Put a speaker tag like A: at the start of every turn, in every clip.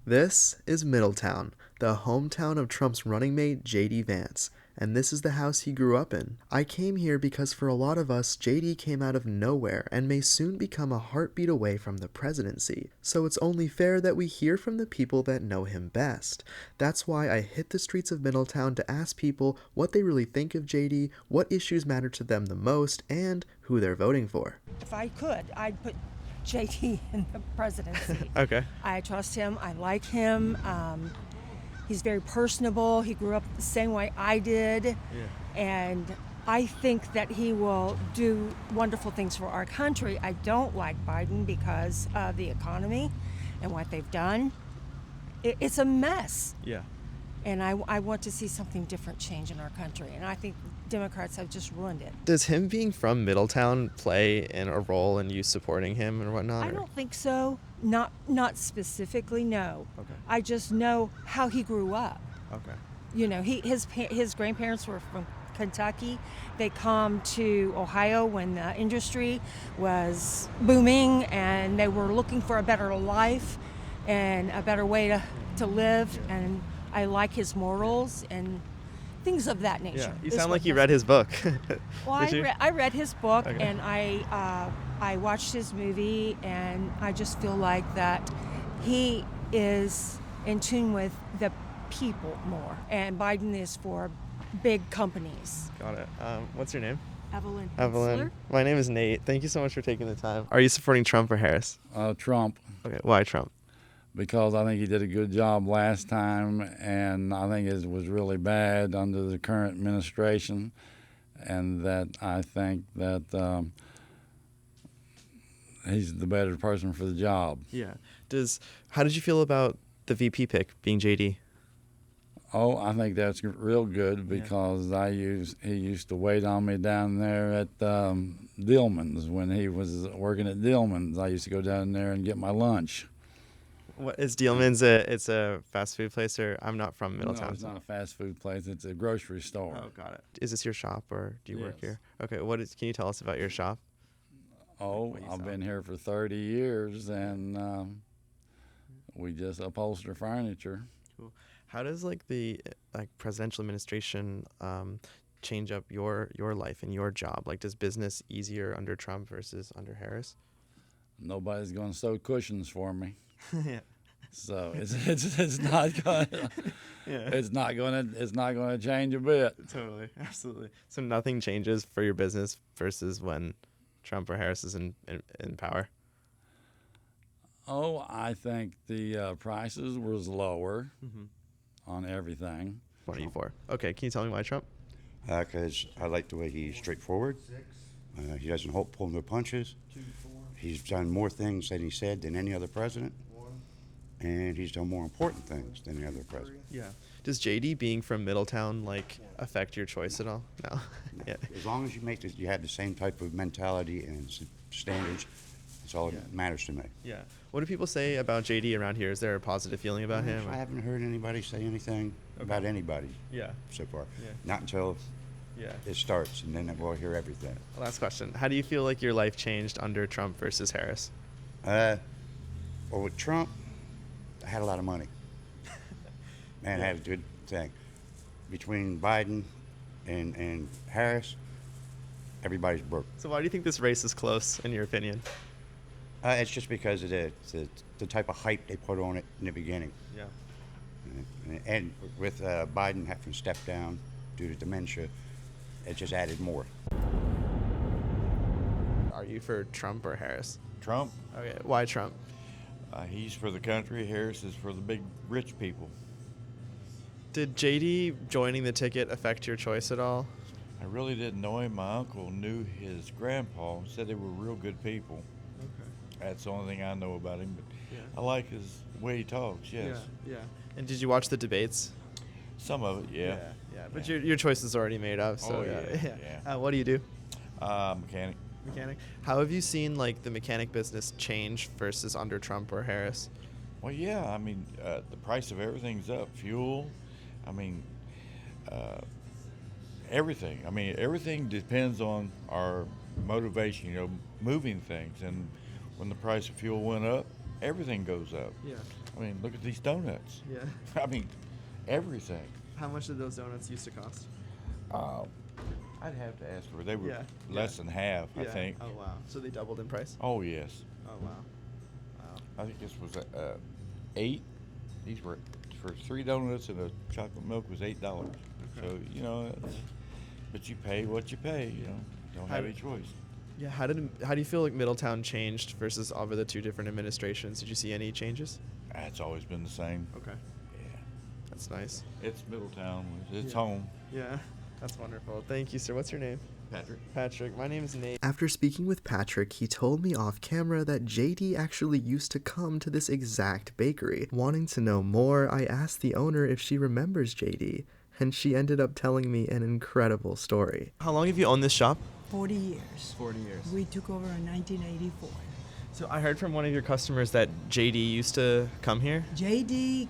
A: This is Middletown, the hometown of Trump's running mate J.D. Vance, and this is the house he grew up in. I came here because for a lot of us, J.D. came out of nowhere and may soon become a heartbeat away from the presidency, so it's only fair that we hear from the people that know him best. That's why I hit the streets of Middletown to ask people what they really think of J.D., what issues matter to them the most, and who they're voting for.
B: If I could, I'd put JT in the presidency.
A: Okay.
B: I trust him. I like him. He's very personable. He grew up the same way I did.
A: Yeah.
B: And I think that he will do wonderful things for our country. I don't like Biden because of the economy and what they've done. It's a mess.
A: Yeah.
B: And I want to see something different change in our country. And I think Democrats have just ruined it.
A: Does him being from Middletown play in a role in you supporting him and whatnot?
B: I don't think so. Not specifically, no.
A: Okay.
B: I just know how he grew up.
A: Okay.
B: You know, his grandparents were from Kentucky. They come to Ohio when the industry was booming and they were looking for a better life and a better way to live. And I like his morals and things of that nature.
A: Yeah, you sound like you read his book.
B: Well, I read his book.
A: Okay.
B: And I watched his movie, and I just feel like that he is in tune with the people more, and Biden is for big companies.
A: Got it. What's your name?
B: Evelyn.
A: Evelyn.
B: Hensler?
A: My name is Nate. Thank you so much for taking the time. Are you supporting Trump or Harris?
C: Trump,
A: Okay, why Trump?
C: because I think he did a good job last time, and I think it was really bad under the current administration, and that I think that he's the better person for the job.
A: Yeah. How did you feel about the VP pick being JD?
C: Oh, I think that's real good because he used to wait on me down there at Dillman's when he was working at Dillman's. I used to go down there and get my lunch.
A: What is Dealman's? It's a fast food place, or I'm not from Middletown.
C: No, it's not a fast food place. It's a grocery store.
A: Oh, got it. Is this your shop, or do you work
C: Yes.
A: here? Okay. Can you tell us about your shop?
C: Oh,
A: What do you
C: I've
A: sell?
C: been here for 30 years, and we just upholster furniture.
A: Cool. How does the presidential administration change up your life and your job? Does business easier under Trump versus under Harris?
C: Nobody's going to sew cushions for me,
A: Yeah.
C: so it's not going
A: Yeah.
C: it's not going to change a bit.
A: Totally. Absolutely. So nothing changes for your business versus when Trump or Harris is in power?
C: Oh, I think the prices was lower on everything.
A: 24. Okay. Can you tell me why Trump?
D: Because I like the way he's straightforward. He doesn't pull no punches. He's done more things than he said than any other president, and he's done more important things than the other president.
A: Yeah. Does JD being from Middletown affect your choice at all? No. Yeah.
D: As long as you have the same type of mentality and standards, that's all that matters to me.
A: Yeah. What do people say about JD around here? Is there a positive feeling about him?
D: I haven't heard anybody say anything about anybody
A: Yeah.
D: so far.
A: Yeah.
D: Not until
A: Yeah.
D: it starts, and then we'll hear everything.
A: Last question. How do you feel like your life changed under Trump versus Harris?
D: Well, with Trump, I had a lot of money. Man, I had a good thing. Between Biden and Harris, everybody's broke.
A: So why do you think this race is close, in your opinion?
D: It's just because of the type of hype they put on it in the beginning.
A: Yeah.
D: And with Biden having to step down due to dementia, it just added more.
A: Are you for Trump or Harris?
E: Trump,
A: Okay. Why Trump?
E: he's for the country. Harris is for the big rich people.
A: Did JD joining the ticket affect your choice at all?
E: I really didn't know him. My uncle knew his grandpa. Said they were real good people.
A: Okay.
E: That's the only thing I know about him. But
A: Yeah.
E: I like his way he talks. Yes,
A: Yeah. And did you watch the debates?
E: some of it. Yeah.
A: Yeah. But your choice is already made up. So
E: Oh, yeah.
A: What do you do?
E: Mechanic.
A: Mechanic. How have you seen the mechanic business change versus under Trump or Harris?
E: Well, yeah. I mean, the price of everything's up. Fuel. I mean, everything. I mean, everything depends on our motivation. Moving things. And when the price of fuel went up, everything goes up.
A: Yeah.
E: I mean, look at these donuts.
A: Yeah.
E: I mean, everything.
A: How much did those donuts used to cost?
E: I'd have to ask her. They were
A: Yeah,
E: less than half, I think.
A: Oh wow. So they doubled in price.
E: Oh, yes.
A: Oh wow.
E: I think this was 8. These were for 3 donuts and a chocolate milk was $8. So but you pay what you pay. Don't have any choice.
A: Yeah. How do you feel like Middletown changed versus over the 2 different administrations? Did you see any changes?
E: It's always been the same.
A: Okay.
E: Yeah,
A: That's nice.
E: it's Middletown. It's
A: Yeah.
E: home.
A: Yeah. That's wonderful. Thank you, sir. What's your name?
E: Patrick.
A: Patrick. My name is Nate. After speaking with Patrick, he told me off camera that JD actually used to come to this exact bakery. Wanting to know more, I asked the owner if she remembers JD, and she ended up telling me an incredible story. How long have you owned this shop?
F: 40 years.
A: 40 years.
F: We took over in 1984.
A: So I heard from one of your customers that JD used to come here.
F: JD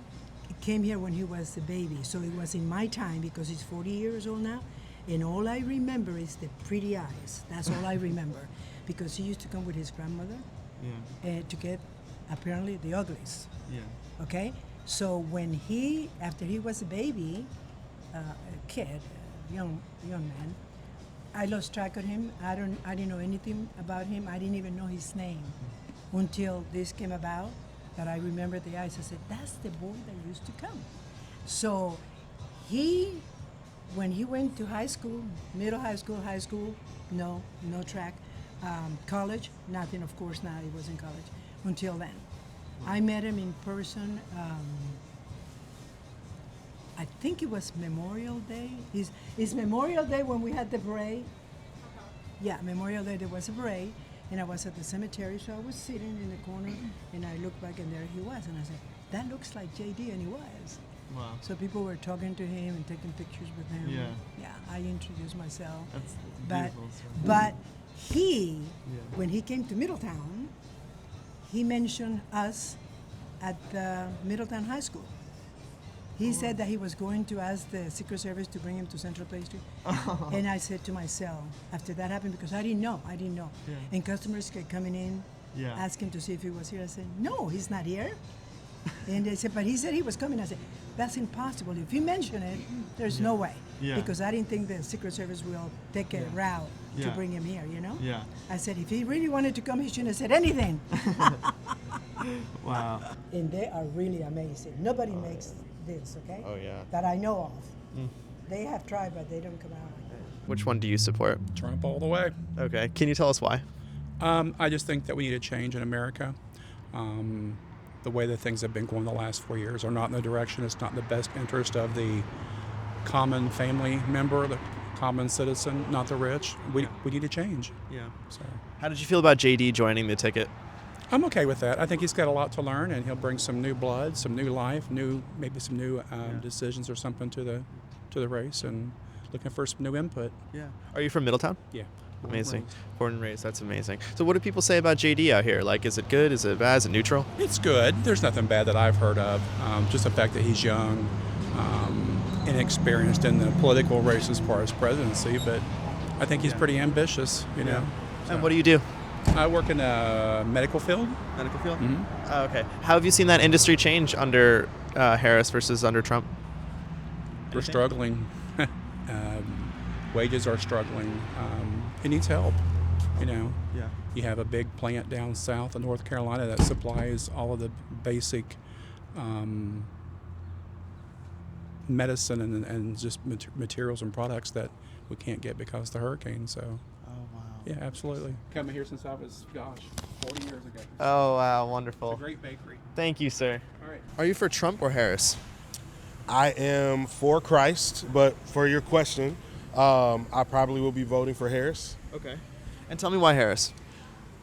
F: came here when he was a baby, so it was in my time because he's 40 years old now. And all I remember is the pretty eyes. That's all I remember. Because he used to come with his grandmother to get apparently the uglies.
A: Yeah.
F: Okay? So after he was a baby, a kid, a young man, I lost track of him. I didn't know anything about him. I didn't even know his name until this came about. That I remember the eyes. I said, "That's the boy that used to come." So when he went to high school, middle high school, no track, college, nothing. Of course not. He was in college until then. I met him in person. I think it was Memorial Day. It's Memorial Day when we had the parade. Yeah, Memorial Day there was a parade, and I was at the cemetery, so I was sitting in the corner, and I looked back, and there he was, and I said, "That looks like JD," and he was.
A: Wow.
F: So people were talking to him and taking pictures with him.
A: Yeah.
F: Yeah, I introduced myself.
A: That's
F: But
A: beautiful.
F: but when he came to Middletown, he mentioned us at the Middletown High School. He said that he was going to ask the Secret Service to bring him to Central Place Street. And I said to myself, after that happened, because I didn't know.
A: Yeah.
F: And customers kept coming in,
A: Yeah.
F: asking to see if he was here. I said, "No, he's not here." And they said, "But he said he was coming." I said, "That's impossible. If you mention it, there's no way."
A: Yeah.
F: Because I didn't think the Secret Service will take a route to
A: Yeah.
F: bring him here, you know?
A: Yeah.
F: I said, if he really wanted to come, he shouldn't have said anything.
A: Wow.
F: And they are really amazing. Nobody makes this, okay?
A: Oh, yeah.
F: That I know of. They have tried, but they don't come out.
A: Which one do you support?
G: Trump all the way.
A: Okay. Can you tell us why?
G: I just think that we need a change in America. The way that things have been going the last 4 years are not in the direction. It's not in the best interest of the common family member, the common citizen, not the rich. We need a change.
A: Yeah.
G: So
A: How did you feel about JD joining the ticket?
G: I'm okay with that. I think he's got a lot to learn, and he'll bring some new blood, some new life, maybe some new decisions or something to the race, and looking for some new input.
A: Yeah. Are you from Middletown?
G: Yeah.
A: Amazing. Born and raised. That's amazing. So what do people say about JD out here? Like, is it good? Is it bad? Is it neutral?
G: It's good. There's nothing bad that I've heard of. Just the fact that he's young, inexperienced in the political race as far as presidency, but I think he's pretty ambitious, you know.
A: And what do you do?
G: I work in the medical field.
A: Medical field?
G: Mm-hmm.
A: Okay. How have you seen that industry change under Harris versus under Trump?
G: We're struggling. Wages are struggling. It needs help, you know.
A: Yeah.
G: You have a big plant down south of North Carolina that supplies all of the basic medicine and just materials and products that we can't get because of the hurricane. So,
A: Oh, wow.
G: yeah, absolutely. Coming here since I was, 40 years ago.
A: Oh, wow.
G: It's
A: Wonderful.
G: a great bakery.
A: Thank you, sir.
G: All right.
A: Are you for Trump or Harris?
H: I am for Christ, but for your question, I probably will be voting for Harris.
A: Okay. And tell me why Harris.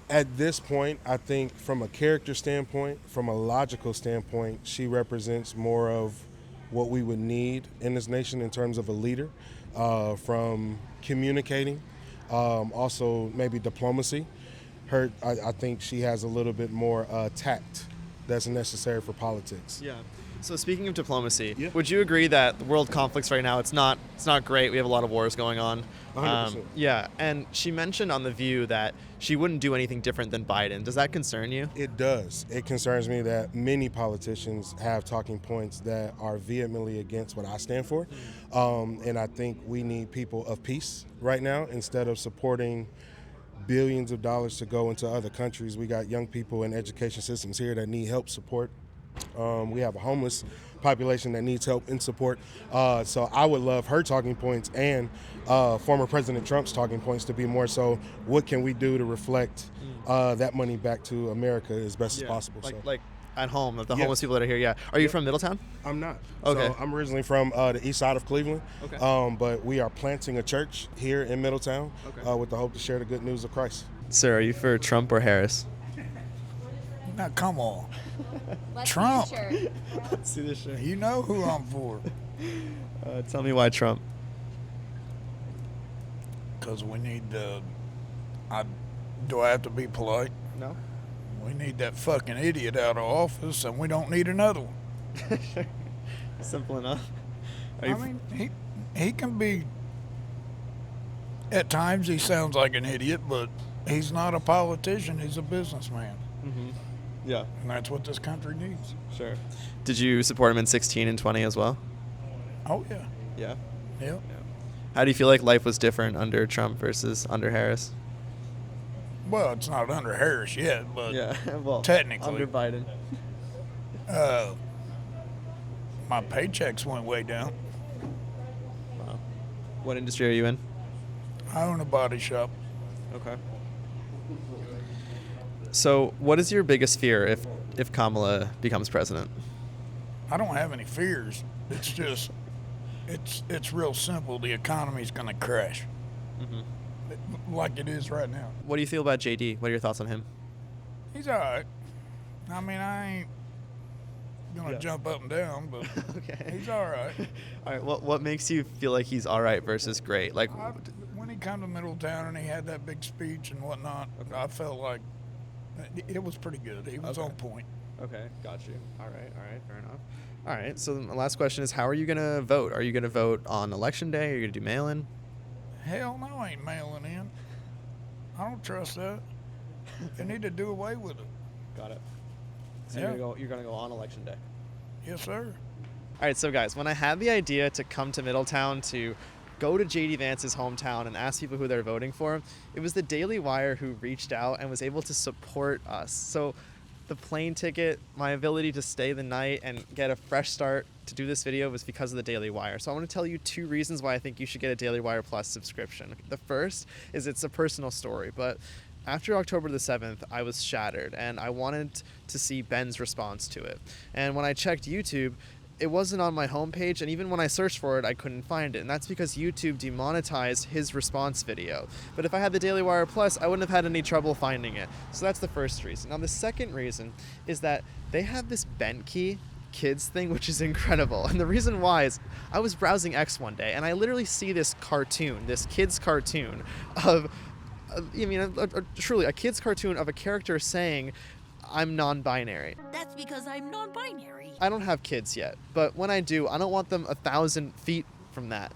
H: At this point, I think from a character standpoint, from a logical standpoint, she represents more of what we would need in this nation in terms of a leader, from communicating, also maybe diplomacy. I think she has a little bit more tact that's necessary for politics.
A: Yeah. So speaking of diplomacy,
H: Yeah.
A: would you agree that the world conflicts right now, it's not great. We have a lot of wars going on.
H: 100%.
A: Yeah, and she mentioned on The View that she wouldn't do anything different than Biden. Does that concern you?
H: It does. It concerns me that many politicians have talking points that are vehemently against what I stand for. And I think we need people of peace right now instead of supporting billions of dollars to go into other countries. We got young people in education systems here that need help support. We have a homeless population that needs help and support. So I would love her talking points and former President Trump's talking points to be more so what can we do to reflect that money back to America as best as possible.
A: Like at home, the
H: Yeah.
A: homeless people that are here. Yeah. Are you from Middletown?
H: I'm not.
A: Okay.
H: So I'm originally from the east side of Cleveland.
A: Okay.
H: But we are planting a church here in Middletown
A: Okay.
H: with the hope to share the good news of Christ.
A: Sir, are you for Trump or Harris?
I: Now, come on.
J: Let's
I: Trump.
J: see the shirt.
A: Let's see this shirt.
I: You know who I'm for.
A: Tell me why Trump.
I: Because we need do I have to be polite?
A: No.
I: We need that fucking idiot out of office, and we don't need another one.
A: Simple enough.
I: I mean, he can be. At times, he sounds like an idiot, but he's not a politician. He's a businessman,
A: Yeah.
I: and that's what this country needs.
A: Sure. Did you support him in 16 and 20 as well?
I: Oh yeah,
A: Yeah.
I: yeah.
A: How do you feel like life was different under Trump versus under Harris?
I: Well, it's not under Harris yet, but
A: well,
I: technically.
A: under Biden.
I: My paychecks went way down.
A: Wow. What industry are you in?
I: I own a body shop.
A: Okay. So, what is your biggest fear if Kamala becomes president?
I: I don't have any fears. It's just, it's real simple. The economy's gonna crash, like it is right now.
A: What do you feel about JD? What are your thoughts on him?
I: He's all right. I mean, I ain't gonna jump up and down, but
A: Okay.
I: he's all right.
A: All right. What makes you feel like he's all right versus great? Like,
I: When he come to Middletown and he had that big speech and whatnot, I felt like it was pretty good. He was on point.
A: okay, got you. All right, fair enough. All right. So the last question is, how are you gonna vote? Are you gonna vote on election day? Are you gonna do mail-in?
I: Hell no, I ain't mailing in. I don't trust that. They need to do away with it.
A: Got it. So
I: Yeah.
A: you're gonna go on election day.
I: Yes, sir.
A: All right, so guys, when I had the idea to come to Middletown to go to JD Vance's hometown and ask people who they're voting for, it was the Daily Wire who reached out and was able to support us. So the plane ticket, my ability to stay the night and get a fresh start to do this video was because of the Daily Wire. So I want to tell you 2 reasons why I think you should get a Daily Wire Plus subscription. The first is it's a personal story, but after October the 7th, I was shattered and I wanted to see Ben's response to it. And when I checked YouTube, it wasn't on my homepage, and even when I searched for it, I couldn't find it. And that's because YouTube demonetized his response video. But if I had the Daily Wire Plus, I wouldn't have had any trouble finding it. So that's the first reason. Now, the second reason is that they have this Bentkey Kids thing, which is incredible. And the reason why is I was browsing X one day, and I literally see this cartoon, this kid's cartoon of, truly a kid's cartoon of a character saying, I'm non-binary.
J: That's because I'm non-binary.
A: I don't have kids yet, but when I do, I don't want them 1,000 feet from that.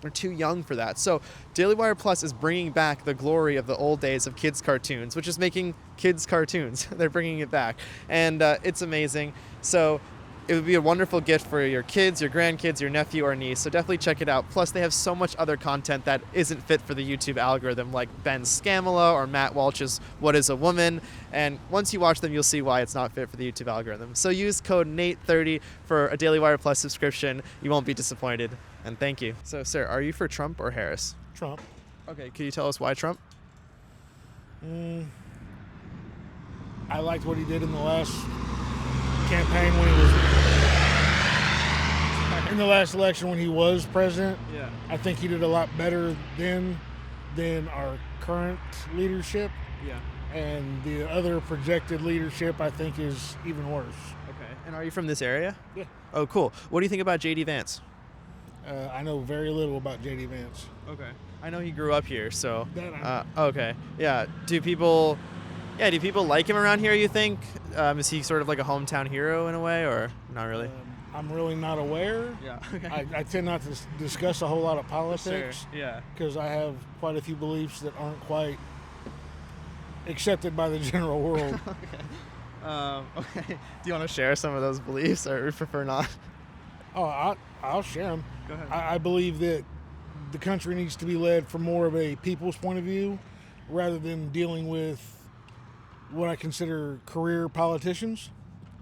A: They're too young for that. So Daily Wire Plus is bringing back the glory of the old days of kids cartoons, which is making kids cartoons. They're bringing it back, and it's amazing. So it would be a wonderful gift for your kids, your grandkids, your nephew or niece. So definitely check it out. Plus, they have so much other content that isn't fit for the YouTube algorithm, like Ben Scamolo or Matt Walsh's What is a Woman? And once you watch them, you'll see why it's not fit for the YouTube algorithm. So use code NATE30 for a Daily Wire Plus subscription. You won't be disappointed. And thank you. So, sir, are you for Trump or Harris?
H: Trump.
A: Okay, can you tell us why Trump?
K: I liked what he did in the last campaign when he was in the last election when he was president.
A: Yeah.
K: I think he did a lot better then than our current leadership,
A: Yeah.
K: and the other projected leadership I think is even worse.
A: Okay. And are you from this area?
K: Yeah.
A: Oh, cool. What do you think about JD Vance?
K: I know very little about JD Vance.
A: Okay. I know he grew up here, so.
K: That I
A: Okay. Yeah. Do people Yeah, do people like him around here, you think? Is he sort of like a hometown hero in a way, or not really?
K: I'm really not aware.
A: Yeah, okay.
K: I tend not to discuss a whole lot of politics
A: yeah.
K: because I have quite a few beliefs that aren't quite accepted by the general world.
A: Okay. Do you want to share some of those beliefs, or prefer not?
K: Oh, I'll share them.
A: Go ahead.
K: I believe that the country needs to be led from more of a people's point of view rather than dealing with what I consider career politicians,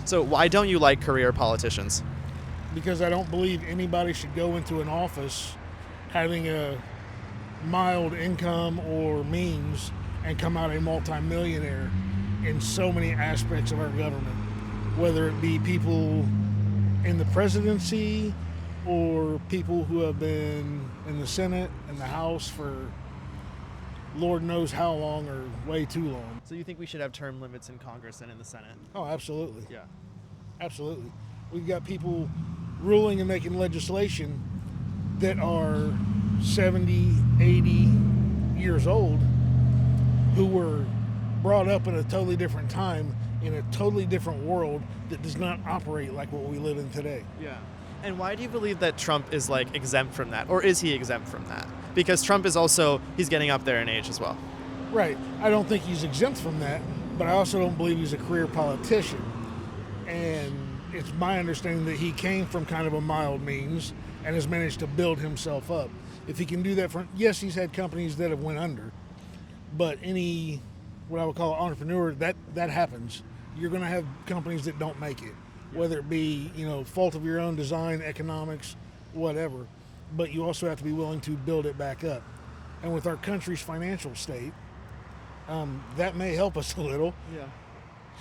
A: So why don't you like career politicians?
K: because I don't believe anybody should go into an office having a mild income or means and come out a multimillionaire in so many aspects of our government, whether it be people in the presidency or people who have been in the Senate and the House for Lord knows how long or way too long.
A: So you think we should have term limits in Congress and in the Senate?
K: Oh, absolutely.
A: Yeah.
K: Absolutely. We've got people ruling and making legislation that are 70, 80 years old who were brought up in a totally different time in a totally different world that does not operate like what we live in today.
A: Yeah. And why do you believe that Trump is like exempt from that? Or is he exempt from that? Because Trump is also, he's getting up there in age as well.
K: Right. I don't think he's exempt from that, but I also don't believe he's a career politician. And it's my understanding that he came from kind of a mild means and has managed to build himself up. If he can do that yes, he's had companies that have went under, but any, what I would call an entrepreneur, that happens. You're going to have companies that don't make it, whether it be, fault of your own design, economics, whatever. But you also have to be willing to build it back up. And with our country's financial state, that may help us a little.
A: Yeah.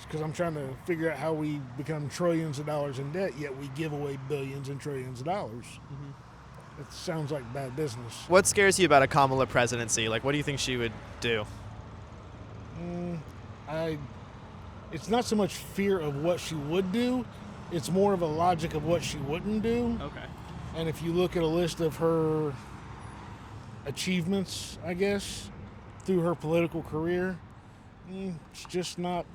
K: Because I'm trying to figure out how we become trillions of dollars in debt, yet we give away billions and trillions of dollars. Mm-hmm. It sounds like bad business.
A: What scares you about a Kamala presidency? Like, what do you think she would do?
K: It's not so much fear of what she would do, it's more of a logic of what she wouldn't do.
A: Okay.
K: And if you look at a list of her achievements, I guess, through her political career, it's just not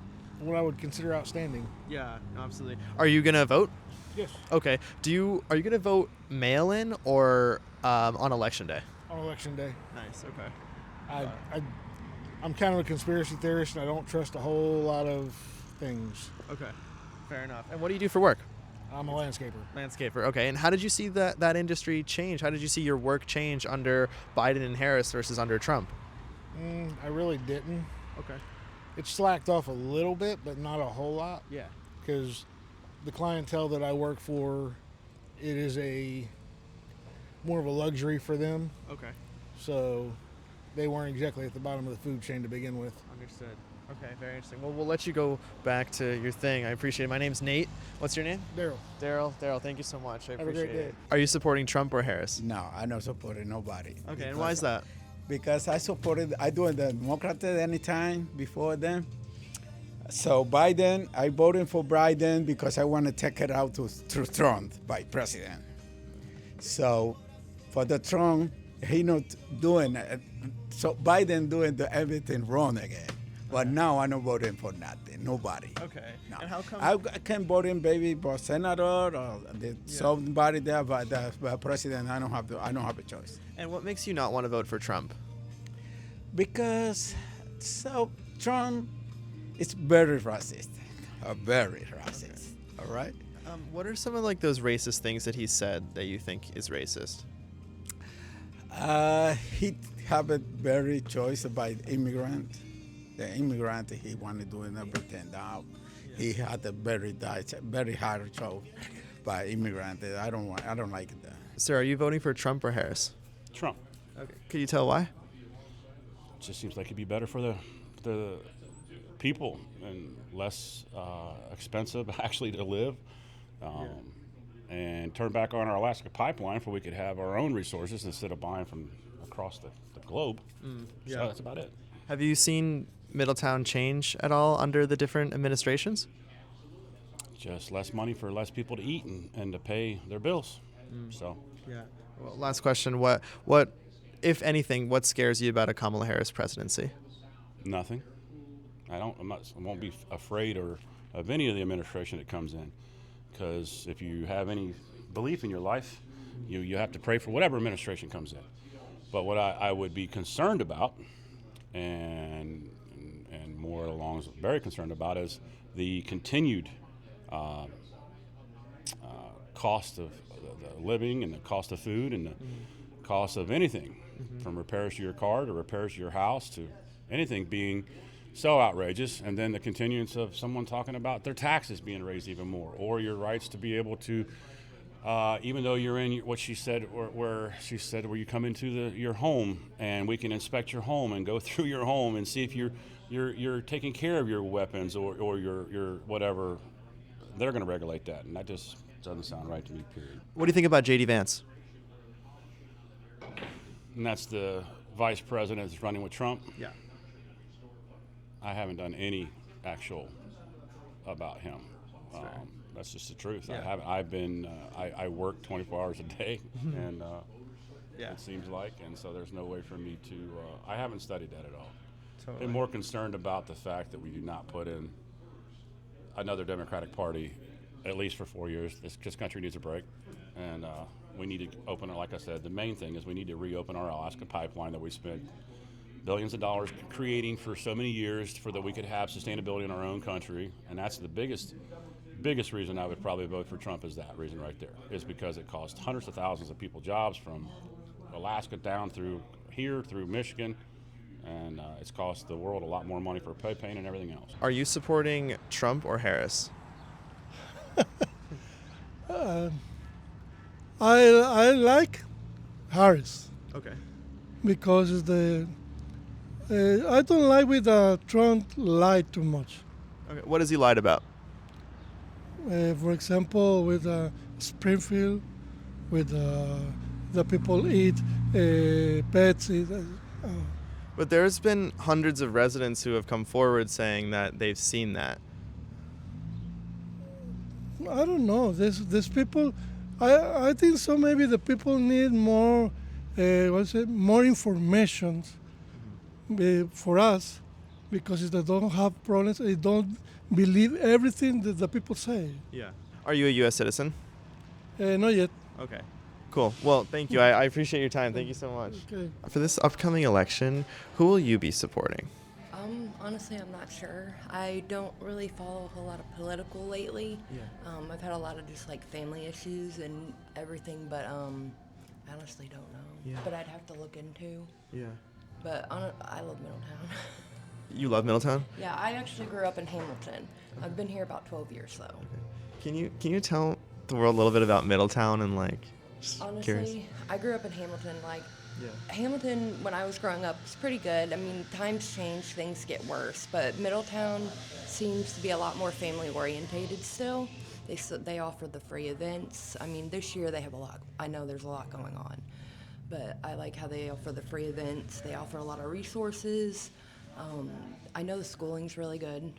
K: what I would consider outstanding.
A: Yeah, absolutely. Are you going to vote?
K: Yes.
A: Okay. Are you going to vote mail-in or on election day?
K: On election day.
A: Nice, okay.
K: I'm kind of a conspiracy theorist, and I don't trust a whole lot of things.
A: Okay, fair enough. And what do you do for work?
K: I'm a landscaper.
A: Landscaper, okay. And how did you see that industry change? How did you see your work change under Biden and Harris versus under Trump?
K: I really didn't.
A: Okay.
K: It slacked off a little bit, but not a whole lot.
A: Yeah.
K: Because the clientele that I work for, it is more of a luxury for them.
A: Okay.
K: So they weren't exactly at the bottom of the food chain to begin with.
A: Understood. Okay, very interesting. Well, we'll let you go back to your thing. I appreciate it. My name's Nate. What's your name?
K: Daryl.
A: Daryl, thank you so much. I
K: Have a
A: appreciate
K: great day.
A: it. Are you supporting Trump or Harris?
L: No, I'm not supporting nobody.
A: Okay, and why is that?
L: Because I do the Democrats anytime before them. So Biden, I voted for Biden because I want to take it out to Trump by president. So for the Trump, he not doing it. So Biden doing everything wrong again. But now I'm not voting for nothing, nobody.
A: Okay.
L: No.
A: And how come?
L: I can vote in maybe for senator or somebody there, but the president, I don't have a choice.
A: And what makes you not want to vote for Trump?
L: Because Trump is very racist, very racist. All right.
A: What are some of like those racist things that he said that you think is racist?
L: He have a very choice about immigrant. The immigrant he wanted to do everything now. Yeah. He had a very hard choice by immigrant. I don't like that.
A: Sir, are you voting for Trump or Harris?
M: Trump.
A: Okay. Could you tell why?
M: It just seems like it'd be better for the people and less expensive actually to live. And turn back on our Alaska pipeline so we could have our own resources instead of buying from across the globe. So that's about it.
A: Have you seen Middletown change at all under the different administrations?
M: Just less money for less people to eat and to pay their bills. So
A: yeah. Well, last question. What, if anything, what scares you about a Kamala Harris presidency?
M: nothing. I won't be afraid of any of the administration that comes in, because if you have any belief in your life, you have to pray for whatever administration comes in. But what I would be concerned about, and more along very concerned about, is the continued cost of the living and the cost of food and the cost of anything, from repairs to your car to repairs to your house to anything being so outrageous, and then the continuance of someone talking about their taxes being raised even more, or your rights to be able to, even though you're in what she said, where where you come into your home and we can inspect your home and go through your home and see if you're taking care of your weapons or your whatever. They're going to regulate that, and that just doesn't sound right to me. Period.
A: What do you think about J.D. Vance?
M: And that's the vice president that's running with Trump.
A: Yeah.
M: I haven't done any actual about him. That's just the truth.
A: Yeah.
M: I haven't. I've been. I work 24 hours a day, and
A: Yeah.
M: it seems like, and so there's no way for me to. I haven't studied that at all.
A: Totally.
M: Been more concerned about the fact that we do not put in another Democratic Party, at least for 4 years. This country needs a break, and we need to open it. Like I said, the main thing is we need to reopen our Alaska pipeline that we spent billions of dollars creating for so many years, for that we could have sustainability in our own country. And that's the biggest reason I would probably vote for Trump, is that reason right there, is because it cost hundreds of thousands of people jobs, from Alaska down through here, through Michigan, and it's cost the world a lot more money for propane and everything else.
A: Are you supporting Trump or Harris?
N: I like Harris
A: Okay.
N: because I don't like with Trump lied too much.
A: Okay. What has he lied about?
N: For example, with Springfield, with the people eat pets.
A: But there's been hundreds of residents who have come forward saying that they've seen that.
N: I don't know. There's people. I think so. Maybe the people need more. More information for us, because if they don't have problems, they don't believe everything that the people say.
A: Yeah. Are you a U.S. citizen?
N: Not yet.
A: Okay. Cool. Well, thank you. I appreciate your time. Thank you so much.
N: Okay.
A: For this upcoming election, who will you be supporting?
O: Honestly, I'm not sure. I don't really follow a whole lot of political lately.
A: Yeah.
O: I've had a lot of just like family issues and everything, but I honestly don't know.
A: Yeah.
O: But I'd have to look into.
A: Yeah.
O: But I love Middletown.
A: You love Middletown?
O: Yeah, I actually grew up in Hamilton. I've been here about 12 years though.
A: Can you tell the world a little bit about Middletown and just
O: Honestly,
A: curious?
O: I grew up in Hamilton. Hamilton, when I was growing up, was pretty good. I mean, times change, things get worse, but Middletown seems to be a lot more family orientated still. They offer the free events. I mean, this year they have a lot. I know there's a lot going on, but I like how they offer the free events. They offer a lot of resources. I know the schooling's really good.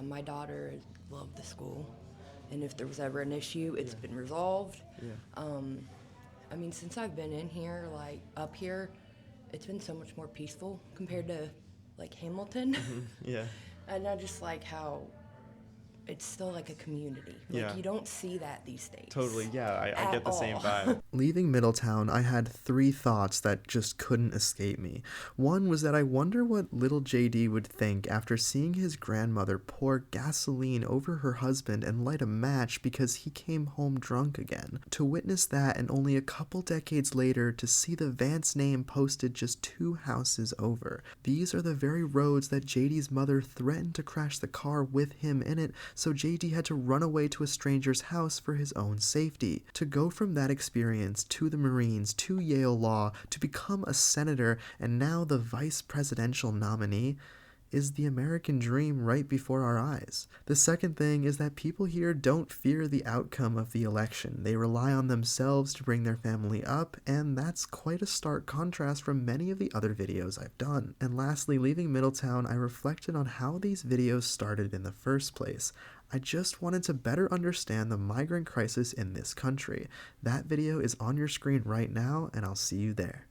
O: My daughter loved the school, and if there was ever an issue, it's been resolved.
A: Yeah.
O: I mean, since I've been in here, up here, it's been so much more peaceful compared to Hamilton.
A: Yeah.
O: And I just like how it's still like a community.
A: Yeah.
O: You don't see that these days.
A: Totally, yeah, I get the same
O: all.
A: vibe. Leaving Middletown, I had 3 thoughts that just couldn't escape me. One was that I wonder what little JD would think after seeing his grandmother pour gasoline over her husband and light a match because he came home drunk again. To witness that, and only a couple decades later to see the Vance name posted just 2 houses over. These are the very roads that JD's mother threatened to crash the car with him in it, so JD had to run away to a stranger's house for his own safety. To go from that experience to the Marines, to Yale Law, to become a senator, and now the vice presidential nominee, is the American dream right before our eyes. The second thing is that people here don't fear the outcome of the election. They rely on themselves to bring their family up, and that's quite a stark contrast from many of the other videos I've done. And lastly, leaving Middletown, I reflected on how these videos started in the first place. I just wanted to better understand the migrant crisis in this country. That video is on your screen right now, and I'll see you there.